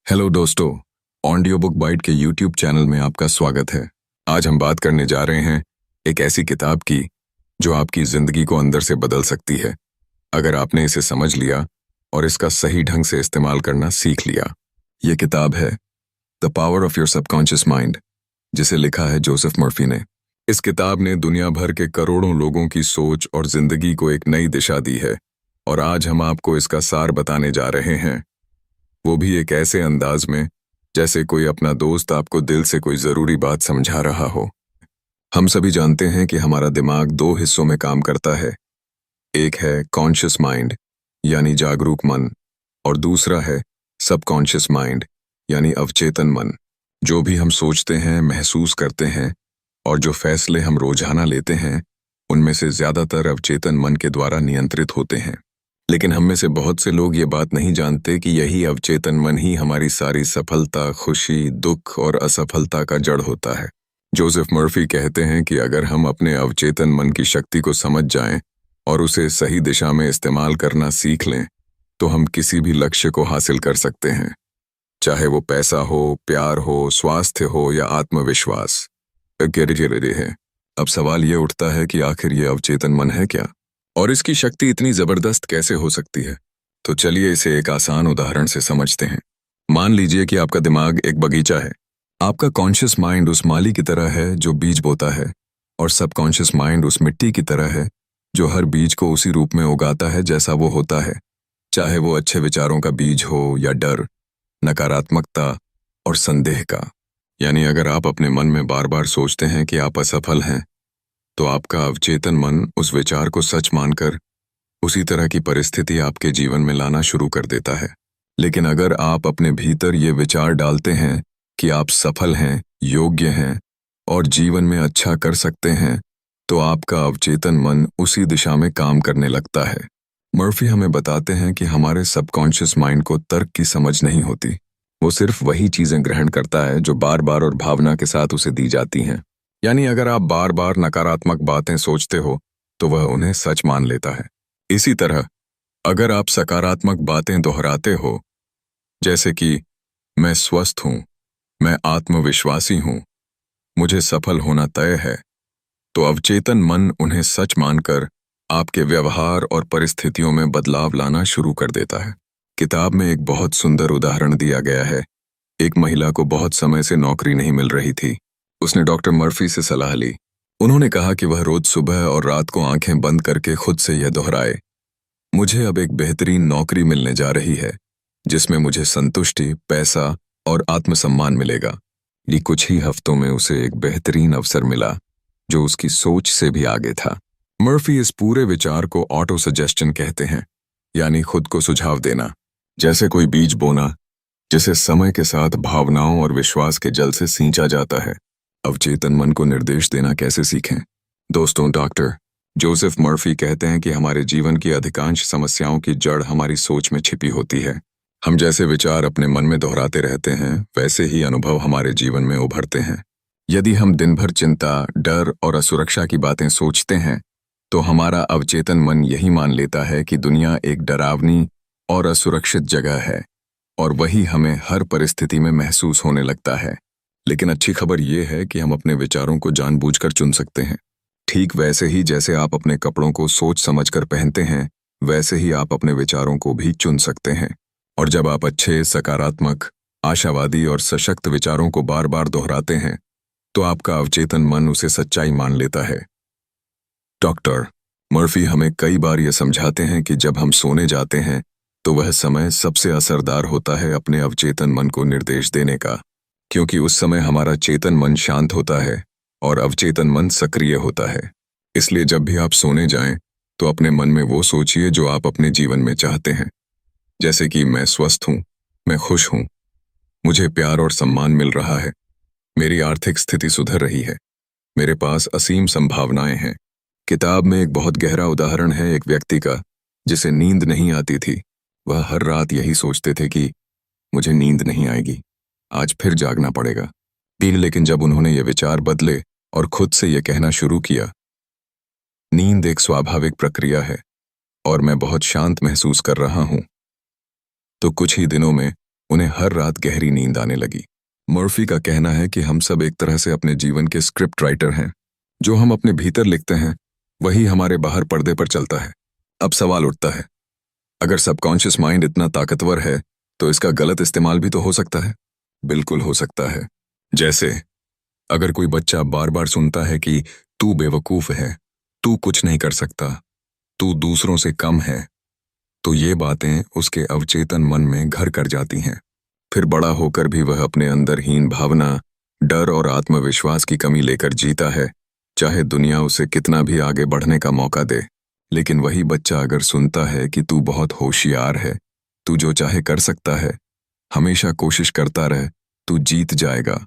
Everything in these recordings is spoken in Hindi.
हेलो दोस्तों, ऑडियो बुक बाइट के यूट्यूब चैनल में आपका स्वागत है। आज हम बात करने जा रहे हैं एक ऐसी किताब की जो आपकी जिंदगी को अंदर से बदल सकती है, अगर आपने इसे समझ लिया और इसका सही ढंग से इस्तेमाल करना सीख लिया। ये किताब है the power of your subconscious mind, जिसे लिखा है जोसेफ मर्फी ने। इस किताब ने दुनिया भर के करोड़ों लोगों की सोच और जिंदगी को एक नई दिशा दी है, और आज हम आपको इसका सार बताने जा रहे हैं, वो भी एक ऐसे अंदाज में जैसे कोई अपना दोस्त आपको दिल से कोई जरूरी बात समझा रहा हो। हम सभी जानते हैं कि हमारा दिमाग दो हिस्सों में काम करता है। एक है कॉन्शियस माइंड यानी जागरूक मन, और दूसरा है सबकॉन्शियस माइंड यानी अवचेतन मन। जो भी हम सोचते हैं, महसूस करते हैं और जो फैसले हम रोजाना लेते हैं, उनमें से ज्यादातर अवचेतन मन के द्वारा नियंत्रित होते हैं। लेकिन हम में से बहुत से लोग ये बात नहीं जानते कि यही अवचेतन मन ही हमारी सारी सफलता, खुशी, दुख और असफलता का जड़ होता है। जोसेफ मर्फी कहते हैं कि अगर हम अपने अवचेतन मन की शक्ति को समझ जाएं और उसे सही दिशा में इस्तेमाल करना सीख लें, तो हम किसी भी लक्ष्य को हासिल कर सकते हैं, चाहे वो पैसा हो, प्यार हो, स्वास्थ्य हो या आत्मविश्वास। है। अब सवाल ये उठता है कि आखिर ये अवचेतन मन है क्या, और इसकी शक्ति इतनी जबरदस्त कैसे हो सकती है। तो चलिए इसे एक आसान उदाहरण से समझते हैं। मान लीजिए कि आपका दिमाग एक बगीचा है। आपका कॉन्शियस माइंड उस माली की तरह है जो बीज बोता है, और सबकॉन्शियस माइंड उस मिट्टी की तरह है जो हर बीज को उसी रूप में उगाता है जैसा वो होता है, चाहे वो अच्छे विचारों का बीज हो या डर, नकारात्मकता और संदेह का। यानी अगर आप अपने मन में बार बार सोचते हैं कि आप असफल हैं, तो आपका अवचेतन मन उस विचार को सच मानकर उसी तरह की परिस्थिति आपके जीवन में लाना शुरू कर देता है। लेकिन अगर आप अपने भीतर ये विचार डालते हैं कि आप सफल हैं, योग्य हैं और जीवन में अच्छा कर सकते हैं, तो आपका अवचेतन मन उसी दिशा में काम करने लगता है। मर्फी हमें बताते हैं कि हमारे सबकॉन्शियस माइंड को तर्क की समझ नहीं होती। वो सिर्फ वही चीजें ग्रहण करता है जो बार बार और भावना के साथ उसे दी जाती हैं। यानी अगर आप बार बार नकारात्मक बातें सोचते हो, तो वह उन्हें सच मान लेता है। इसी तरह अगर आप सकारात्मक बातें दोहराते हो, जैसे कि मैं स्वस्थ हूं, मैं आत्मविश्वासी हूं, मुझे सफल होना तय है, तो अवचेतन मन उन्हें सच मानकर आपके व्यवहार और परिस्थितियों में बदलाव लाना शुरू कर देता है। किताब में एक बहुत सुंदर उदाहरण दिया गया है। एक महिला को बहुत समय से नौकरी नहीं मिल रही थी। उसने डॉक्टर मर्फी से सलाह ली। उन्होंने कहा कि वह रोज सुबह और रात को आंखें बंद करके खुद से यह दोहराए, मुझे अब एक बेहतरीन नौकरी मिलने जा रही है जिसमें मुझे संतुष्टि, पैसा और आत्मसम्मान मिलेगा। ये कुछ ही हफ्तों में उसे एक बेहतरीन अवसर मिला जो उसकी सोच से भी आगे था। मर्फी इस पूरे विचार को ऑटो सजेशन कहते हैं, यानी खुद को सुझाव देना, जैसे कोई बीज बोना जिसे समय के साथ भावनाओं और विश्वास के जल से सींचा जाता है। अवचेतन मन को निर्देश देना कैसे सीखें? दोस्तों, डॉक्टर जोसेफ मर्फी कहते हैं कि हमारे जीवन की अधिकांश समस्याओं की जड़ हमारी सोच में छिपी होती है। हम जैसे विचार अपने मन में दोहराते रहते हैं, वैसे ही अनुभव हमारे जीवन में उभरते हैं। यदि हम दिन भर चिंता, डर और असुरक्षा की बातें सोचते हैं, तो हमारा अवचेतन मन यही मान लेता है कि दुनिया एक डरावनी और असुरक्षित जगह है, और वही हमें हर परिस्थिति में महसूस होने लगता है। लेकिन अच्छी खबर यह है कि हम अपने विचारों को जानबूझकर चुन सकते हैं। ठीक वैसे ही जैसे आप अपने कपड़ों को सोच समझकर पहनते हैं, वैसे ही आप अपने विचारों को भी चुन सकते हैं। और जब आप अच्छे, सकारात्मक, आशावादी और सशक्त विचारों को बार बार दोहराते हैं, तो आपका अवचेतन मन उसे सच्चाई मान लेता है। डॉक्टर मर्फी हमें कई बार यह समझाते हैं कि जब हम सोने जाते हैं, तो वह समय सबसे असरदार होता है अपने अवचेतन मन को निर्देश देने का, क्योंकि उस समय हमारा चेतन मन शांत होता है और अवचेतन मन सक्रिय होता है। इसलिए जब भी आप सोने जाएं, तो अपने मन में वो सोचिए जो आप अपने जीवन में चाहते हैं, जैसे कि मैं स्वस्थ हूं, मैं खुश हूं, मुझे प्यार और सम्मान मिल रहा है, मेरी आर्थिक स्थिति सुधर रही है, मेरे पास असीम संभावनाएं हैं। किताब में एक बहुत गहरा उदाहरण है एक व्यक्ति का जिसे नींद नहीं आती थी। वह हर रात यही सोचते थे कि मुझे नींद नहीं आएगी, आज फिर जागना पड़ेगा। लेकिन जब उन्होंने ये विचार बदले और खुद से ये कहना शुरू किया, नींद एक स्वाभाविक प्रक्रिया है और मैं बहुत शांत महसूस कर रहा हूं, तो कुछ ही दिनों में उन्हें हर रात गहरी नींद आने लगी। मर्फी का कहना है कि हम सब एक तरह से अपने जीवन के स्क्रिप्ट राइटर हैं। जो हम अपने भीतर लिखते हैं वही हमारे बाहर पर्दे पर चलता है। अब सवाल उठता है, अगर सबकॉन्शियस माइंड इतना ताकतवर है तो इसका गलत इस्तेमाल भी तो हो सकता है। बिल्कुल हो सकता है। जैसे अगर कोई बच्चा बार बार सुनता है कि तू बेवकूफ है, तू कुछ नहीं कर सकता, तू दूसरों से कम है, तो ये बातें उसके अवचेतन मन में घर कर जाती हैं। फिर बड़ा होकर भी वह अपने अंदर हीन भावना, डर और आत्मविश्वास की कमी लेकर जीता है, चाहे दुनिया उसे कितना भी आगे बढ़ने का मौका दे। लेकिन वही बच्चा अगर सुनता है कि तू बहुत होशियार है, तू जो चाहे कर सकता है, हमेशा कोशिश करता रह, तू जीत जाएगा,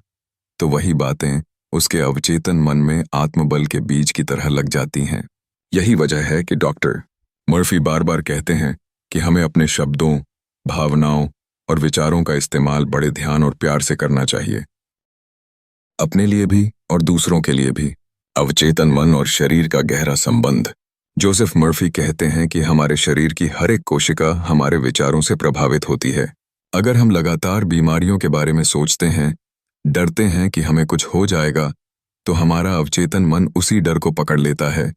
तो वही बातें उसके अवचेतन मन में आत्मबल के बीज की तरह लग जाती हैं। यही वजह है कि डॉक्टर मर्फी बार बार कहते हैं कि हमें अपने शब्दों, भावनाओं और विचारों का इस्तेमाल बड़े ध्यान और प्यार से करना चाहिए, अपने लिए भी और दूसरों के लिए भी। अवचेतन मन और शरीर का गहरा संबंध। जोसेफ मर्फी कहते हैं कि हमारे शरीर की हर एक कोशिका हमारे विचारों से प्रभावित होती है। अगर हम लगातार बीमारियों के बारे में सोचते हैं, डरते हैं कि हमें कुछ हो जाएगा, तो हमारा अवचेतन मन उसी डर को पकड़ लेता है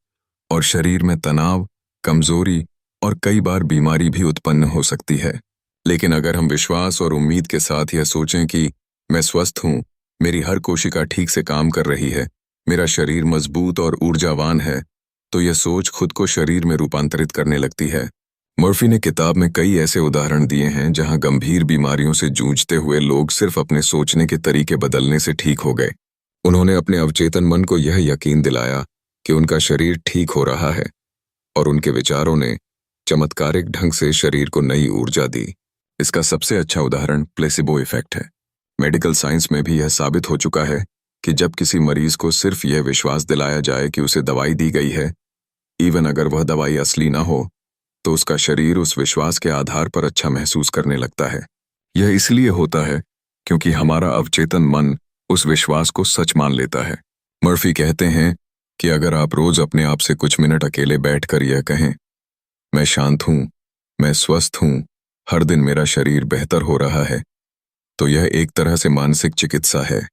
और शरीर में तनाव, कमजोरी और कई बार बीमारी भी उत्पन्न हो सकती है। लेकिन अगर हम विश्वास और उम्मीद के साथ यह सोचें कि मैं स्वस्थ हूँ, मेरी हर कोशिका ठीक से काम कर रही है, मेरा शरीर मजबूत और ऊर्जावान है, तो यह सोच खुद को शरीर में रूपांतरित करने लगती है। मर्फी ने किताब में कई ऐसे उदाहरण दिए हैं जहां गंभीर बीमारियों से जूझते हुए लोग सिर्फ अपने सोचने के तरीके बदलने से ठीक हो गए। उन्होंने अपने अवचेतन मन को यह यकीन दिलाया कि उनका शरीर ठीक हो रहा है, और उनके विचारों ने चमत्कारिक ढंग से शरीर को नई ऊर्जा दी। इसका सबसे अच्छा उदाहरण प्लेसिबो इफेक्ट है। मेडिकल साइंस में भी यह साबित हो चुका है कि जब किसी मरीज को सिर्फ यह विश्वास दिलाया जाए कि उसे दवाई दी गई है, इवन अगर वह दवाई असली ना हो, तो उसका शरीर उस विश्वास के आधार पर अच्छा महसूस करने लगता है। यह इसलिए होता है क्योंकि हमारा अवचेतन मन उस विश्वास को सच मान लेता है। मर्फी कहते हैं कि अगर आप रोज अपने आप से कुछ मिनट अकेले बैठकर यह कहें, मैं शांत हूं, मैं स्वस्थ हूं, हर दिन मेरा शरीर बेहतर हो रहा है, तो यह एक तरह से मानसिक चिकित्सा है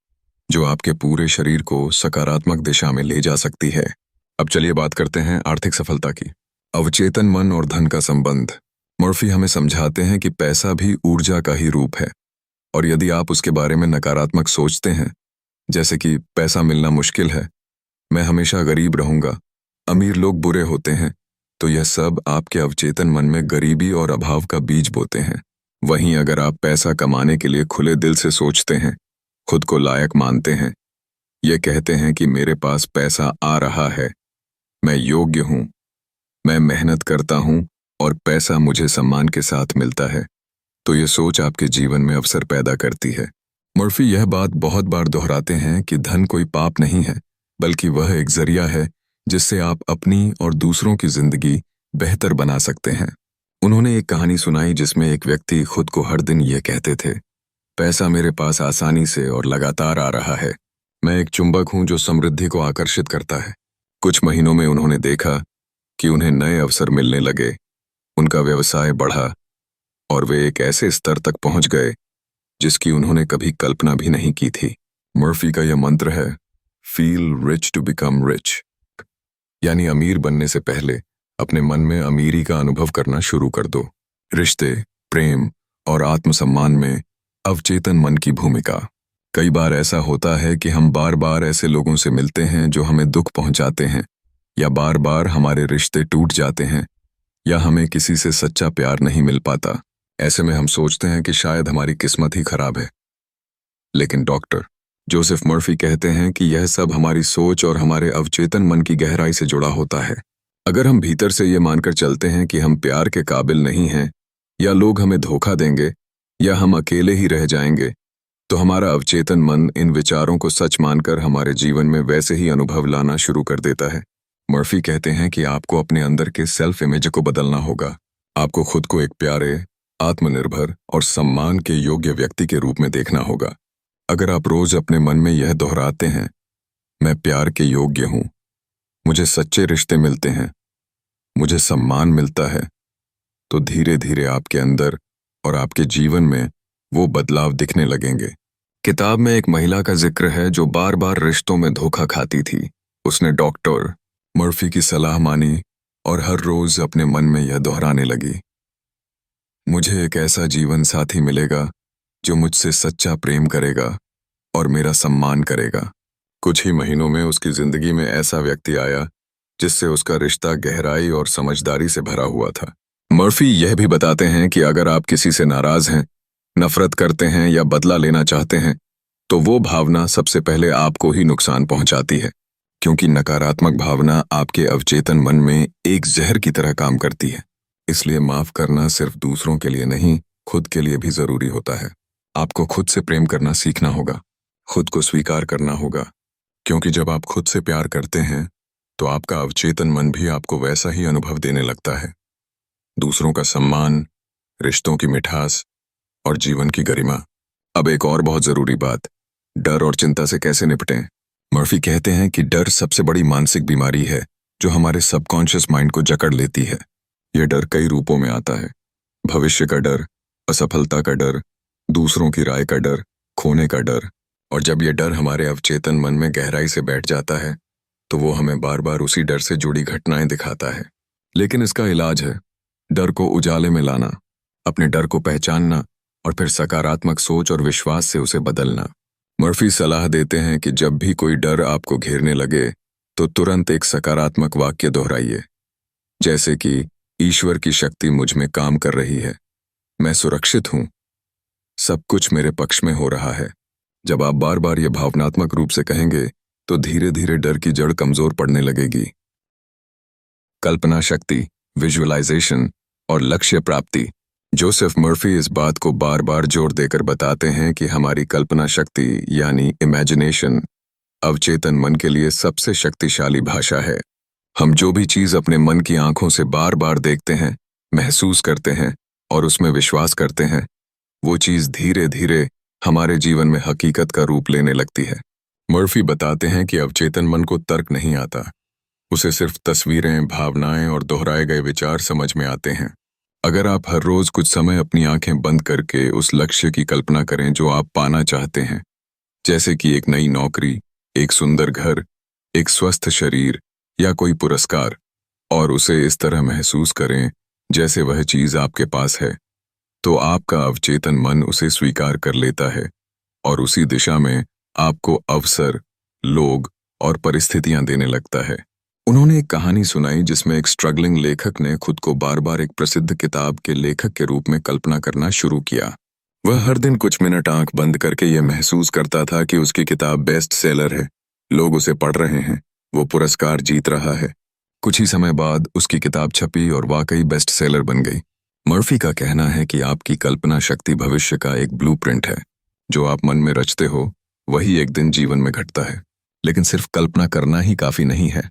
जो आपके पूरे शरीर को सकारात्मक दिशा में ले जा सकती है। अब चलिए बात करते हैं आर्थिक सफलता की। अवचेतन मन और धन का संबंध। मर्फी हमें समझाते हैं कि पैसा भी ऊर्जा का ही रूप है, और यदि आप उसके बारे में नकारात्मक सोचते हैं, जैसे कि पैसा मिलना मुश्किल है, मैं हमेशा गरीब रहूंगा, अमीर लोग बुरे होते हैं, तो यह सब आपके अवचेतन मन में गरीबी और अभाव का बीज बोते हैं। वहीं अगर आप पैसा कमाने के लिए खुले दिल से सोचते हैं, खुद को लायक मानते हैं, ये कहते हैं कि मेरे पास पैसा आ रहा है, मैं योग्य हूं, मैं मेहनत करता हूं और पैसा मुझे सम्मान के साथ मिलता है, तो ये सोच आपके जीवन में अवसर पैदा करती है। मर्फी यह बात बहुत बार दोहराते हैं कि धन कोई पाप नहीं है, बल्कि वह एक जरिया है जिससे आप अपनी और दूसरों की जिंदगी बेहतर बना सकते हैं। उन्होंने एक कहानी सुनाई जिसमें एक व्यक्ति खुद को हर दिन यह कहते थे, पैसा मेरे पास आसानी से और लगातार आ रहा है, मैं एक चुंबक हूं जो समृद्धि को आकर्षित करता है। कुछ महीनों में उन्होंने देखा कि उन्हें नए अवसर मिलने लगे, उनका व्यवसाय बढ़ा और वे एक ऐसे स्तर तक पहुंच गए जिसकी उन्होंने कभी कल्पना भी नहीं की थी। मर्फी का यह मंत्र है, feel rich to become rich, यानी अमीर बनने से पहले अपने मन में अमीरी का अनुभव करना शुरू कर दो। रिश्ते, प्रेम और आत्मसम्मान में अवचेतन मन की भूमिका। कई बार ऐसा होता है कि हम बार बार ऐसे लोगों से मिलते हैं जो हमें दुख पहुंचाते हैं, या बार बार हमारे रिश्ते टूट जाते हैं, या हमें किसी से सच्चा प्यार नहीं मिल पाता। ऐसे में हम सोचते हैं कि शायद हमारी किस्मत ही खराब है। लेकिन डॉक्टर जोसेफ मर्फी कहते हैं कि यह सब हमारी सोच और हमारे अवचेतन मन की गहराई से जुड़ा होता है। अगर हम भीतर से ये मानकर चलते हैं कि हम प्यार के काबिल नहीं हैं, या लोग हमें धोखा देंगे, या हम अकेले ही रह जाएंगे, तो हमारा अवचेतन मन इन विचारों को सच मानकर हमारे जीवन में वैसे ही अनुभव लाना शुरू कर देता है। मर्फी कहते हैं कि आपको अपने अंदर के सेल्फ इमेज को बदलना होगा। आपको खुद को एक प्यारे, आत्मनिर्भर और सम्मान के योग्य व्यक्ति के रूप में देखना होगा। अगर आप रोज अपने मन में यह दोहराते हैं, मैं प्यार के योग्य हूं, मुझे सच्चे रिश्ते मिलते हैं, मुझे सम्मान मिलता है, तो धीरे धीरे आपके अंदर और आपके जीवन में वो बदलाव दिखने लगेंगे। किताब में एक महिला का जिक्र है जो बार बार रिश्तों में धोखा खाती थी। उसने डॉक्टर मर्फी की सलाह मानी और हर रोज अपने मन में यह दोहराने लगी, मुझे एक ऐसा जीवन साथी मिलेगा जो मुझसे सच्चा प्रेम करेगा और मेरा सम्मान करेगा। कुछ ही महीनों में उसकी जिंदगी में ऐसा व्यक्ति आया जिससे उसका रिश्ता गहराई और समझदारी से भरा हुआ था। मर्फी यह भी बताते हैं कि अगर आप किसी से नाराज हैं, नफरत करते हैं या बदला लेना चाहते हैं, तो वो भावना सबसे पहले आपको ही नुकसान पहुंचाती है, क्योंकि नकारात्मक भावना आपके अवचेतन मन में एक जहर की तरह काम करती है। इसलिए माफ करना सिर्फ दूसरों के लिए नहीं, खुद के लिए भी जरूरी होता है। आपको खुद से प्रेम करना सीखना होगा, खुद को स्वीकार करना होगा, क्योंकि जब आप खुद से प्यार करते हैं तो आपका अवचेतन मन भी आपको वैसा ही अनुभव देने लगता है। दूसरों का सम्मान, रिश्तों की मिठास और जीवन की गरिमा। अब एक और बहुत जरूरी बात, डर और चिंता से कैसे निपटें। मर्फी कहते हैं कि डर सबसे बड़ी मानसिक बीमारी है जो हमारे सबकॉन्शियस माइंड को जकड़ लेती है। यह डर कई रूपों में आता है। भविष्य का डर, असफलता का डर, दूसरों की राय का डर, खोने का डर। और जब यह डर हमारे अवचेतन मन में गहराई से बैठ जाता है तो वो हमें बार बार उसी डर से जुड़ी घटनाएं दिखाता है। लेकिन इसका इलाज है डर को उजाले में लाना, अपने डर को पहचानना और फिर सकारात्मक सोच और विश्वास से उसे बदलना। मर्फी सलाह देते हैं कि जब भी कोई डर आपको घेरने लगे तो तुरंत एक सकारात्मक वाक्य दोहराइए, जैसे कि ईश्वर की शक्ति मुझ में काम कर रही है, मैं सुरक्षित हूं, सब कुछ मेरे पक्ष में हो रहा है। जब आप बार बार ये भावनात्मक रूप से कहेंगे तो धीरे धीरे डर की जड़ कमजोर पड़ने लगेगी। कल्पना शक्ति, विजुअलाइजेशन और लक्ष्य प्राप्ति। जोसेफ मर्फी इस बात को बार बार जोर देकर बताते हैं कि हमारी कल्पना शक्ति यानी इमेजिनेशन अवचेतन मन के लिए सबसे शक्तिशाली भाषा है। हम जो भी चीज अपने मन की आंखों से बार बार देखते हैं, महसूस करते हैं और उसमें विश्वास करते हैं, वो चीज धीरे धीरे हमारे जीवन में हकीकत का रूप लेने लगती है। मर्फी बताते हैं कि अवचेतन मन को तर्क नहीं आता, उसे सिर्फ तस्वीरें, भावनाएं और दोहराए गए विचार समझ में आते हैं। अगर आप हर रोज कुछ समय अपनी आंखें बंद करके उस लक्ष्य की कल्पना करें जो आप पाना चाहते हैं, जैसे कि एक नई नौकरी, एक सुंदर घर, एक स्वस्थ शरीर या कोई पुरस्कार, और उसे इस तरह महसूस करें जैसे वह चीज आपके पास है, तो आपका अवचेतन मन उसे स्वीकार कर लेता है और उसी दिशा में आपको अवसर, लोग और परिस्थितियां देने लगता है। उन्होंने एक कहानी सुनाई जिसमें एक स्ट्रगलिंग लेखक ने खुद को बार बार एक प्रसिद्ध किताब के लेखक के रूप में कल्पना करना शुरू किया। वह हर दिन कुछ मिनट आंख बंद करके यह महसूस करता था कि उसकी किताब बेस्ट सेलर है, लोग उसे पढ़ रहे हैं, वो पुरस्कार जीत रहा है। कुछ ही समय बाद उसकी किताब छपी और वाकई बेस्ट सेलर बन गई। मर्फी का कहना है कि आपकी कल्पना शक्ति भविष्य का एक ब्लूप्रिंट है। जो आप मन में रचते हो वही एक दिन जीवन में घटता है। लेकिन सिर्फ कल्पना करना ही काफी नहीं है,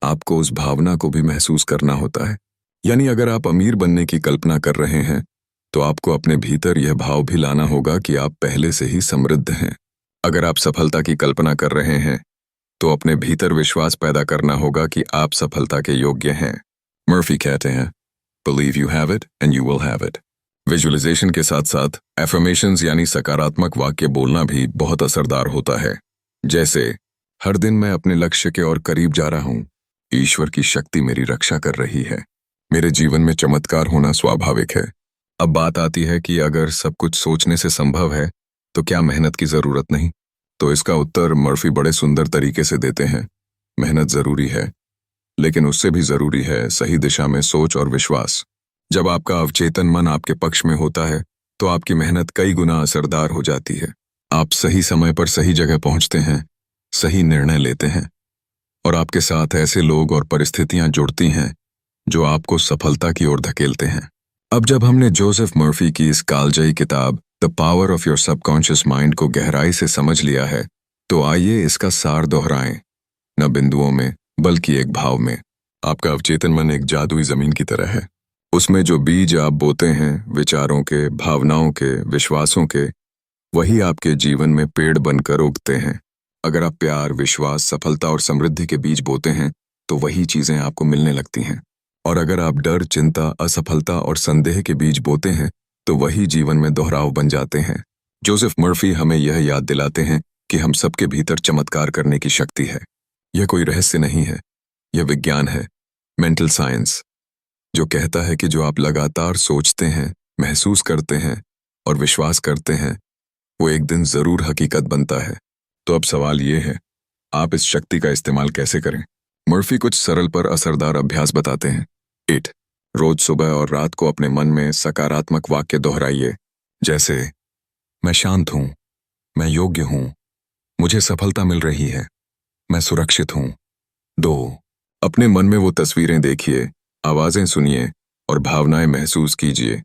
आपको उस भावना को भी महसूस करना होता है। यानी अगर आप अमीर बनने की कल्पना कर रहे हैं तो आपको अपने भीतर यह भाव भी लाना होगा कि आप पहले से ही समृद्ध हैं। अगर आप सफलता की कल्पना कर रहे हैं तो अपने भीतर विश्वास पैदा करना होगा कि आप सफलता के योग्य हैं। मर्फी कहते हैं, Believe you have it and you will have it। Visualisation के साथ साथ एफर्मेशंस यानी सकारात्मक वाक्य बोलना भी बहुत असरदार होता है। जैसे, हर दिन मैं अपने लक्ष्य के और करीब जा रहा हूँ, ईश्वर की शक्ति मेरी रक्षा कर रही है, मेरे जीवन में चमत्कार होना स्वाभाविक है। अब बात आती है कि अगर सब कुछ सोचने से संभव है तो क्या मेहनत की जरूरत नहीं? तो इसका उत्तर मर्फी बड़े सुंदर तरीके से देते हैं। मेहनत जरूरी है, लेकिन उससे भी जरूरी है सही दिशा में सोच और विश्वास। जब आपका अवचेतन मन आपके पक्ष में होता है तो आपकी मेहनत कई गुना असरदार हो जाती है। आप सही समय पर सही जगह पहुंचते हैं, सही निर्णय लेते हैं और आपके साथ ऐसे लोग और परिस्थितियां जुड़ती हैं जो आपको सफलता की ओर धकेलते हैं। अब जब हमने जोसेफ मर्फी की इस कालजयी किताब the power of your subconscious mind को गहराई से समझ लिया है, तो आइए इसका सार दोहराएं, न बिंदुओं में बल्कि एक भाव में। आपका अवचेतन मन एक जादुई जमीन की तरह है। उसमें जो बीज आप बोते हैं, विचारों के, भावनाओं के, विश्वासों के, वही आपके जीवन में पेड़ बनकर उगते हैं। अगर आप प्यार, विश्वास, सफलता और समृद्धि के बीज बोते हैं तो वही चीजें आपको मिलने लगती हैं। और अगर आप डर, चिंता, असफलता और संदेह के बीज बोते हैं तो वही जीवन में दोहराव बन जाते हैं। जोसेफ मर्फी हमें यह याद दिलाते हैं कि हम सबके भीतर चमत्कार करने की शक्ति है। यह कोई रहस्य नहीं है, यह विज्ञान है, मेंटल साइंस, जो कहता है कि जो आप लगातार सोचते हैं, महसूस करते हैं और विश्वास करते हैं, वो एक दिन जरूर हकीकत बनता है। तो अब सवाल ये है, आप इस शक्ति का इस्तेमाल कैसे करें? मर्फी कुछ सरल पर असरदार अभ्यास बताते हैं। 8. रोज सुबह और रात को अपने मन में सकारात्मक वाक्य दोहराइए, जैसे मैं शांत हूं, मैं योग्य हूं, मुझे सफलता मिल रही है, मैं सुरक्षित हूं। 2. अपने मन में वो तस्वीरें देखिए, आवाजें सुनिए और भावनाएं महसूस कीजिए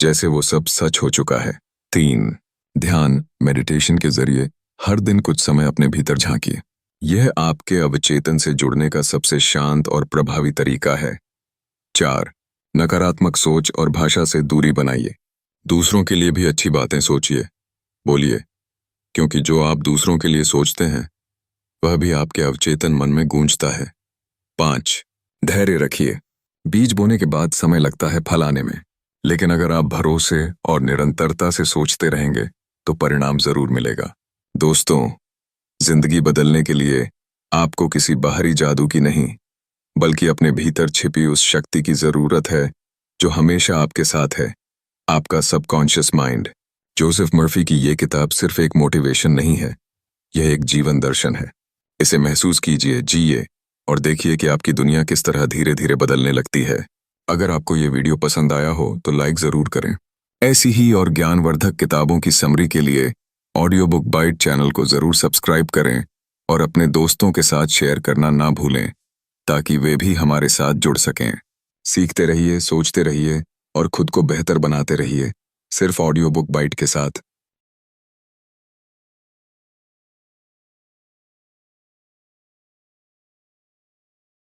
जैसे वो सब सच हो चुका है। 3. ध्यान मेडिटेशन के जरिए हर दिन कुछ समय अपने भीतर झांकिए। यह आपके अवचेतन से जुड़ने का सबसे शांत और प्रभावी तरीका है। 4. नकारात्मक सोच और भाषा से दूरी बनाइए। दूसरों के लिए भी अच्छी बातें सोचिए, बोलिए, क्योंकि जो आप दूसरों के लिए सोचते हैं वह भी आपके अवचेतन मन में गूंजता है। 5. धैर्य रखिए। बीज बोने के बाद समय लगता है फल आने में, लेकिन अगर आप भरोसे और निरंतरता से सोचते रहेंगे तो परिणाम जरूर मिलेगा। दोस्तों, जिंदगी बदलने के लिए आपको किसी बाहरी जादू की नहीं, बल्कि अपने भीतर छिपी उस शक्ति की जरूरत है जो हमेशा आपके साथ है, आपका सबकॉन्शियस माइंड। जोसेफ मर्फी की ये किताब सिर्फ एक मोटिवेशन नहीं है, यह एक जीवन दर्शन है। इसे महसूस कीजिए, जिए और देखिए कि आपकी दुनिया किस तरह धीरे धीरे बदलने लगती है। अगर आपको ये वीडियो पसंद आया हो तो लाइक जरूर करें। ऐसी ही और ज्ञानवर्धक किताबों की समरी के लिए ऑडियो बुक बाइट चैनल को जरूर सब्सक्राइब करें और अपने दोस्तों के साथ शेयर करना ना भूलें, ताकि वे भी हमारे साथ जुड़ सकें। सीखते रहिए, सोचते रहिए और खुद को बेहतर बनाते रहिए, सिर्फ ऑडियो बुक बाइट के साथ।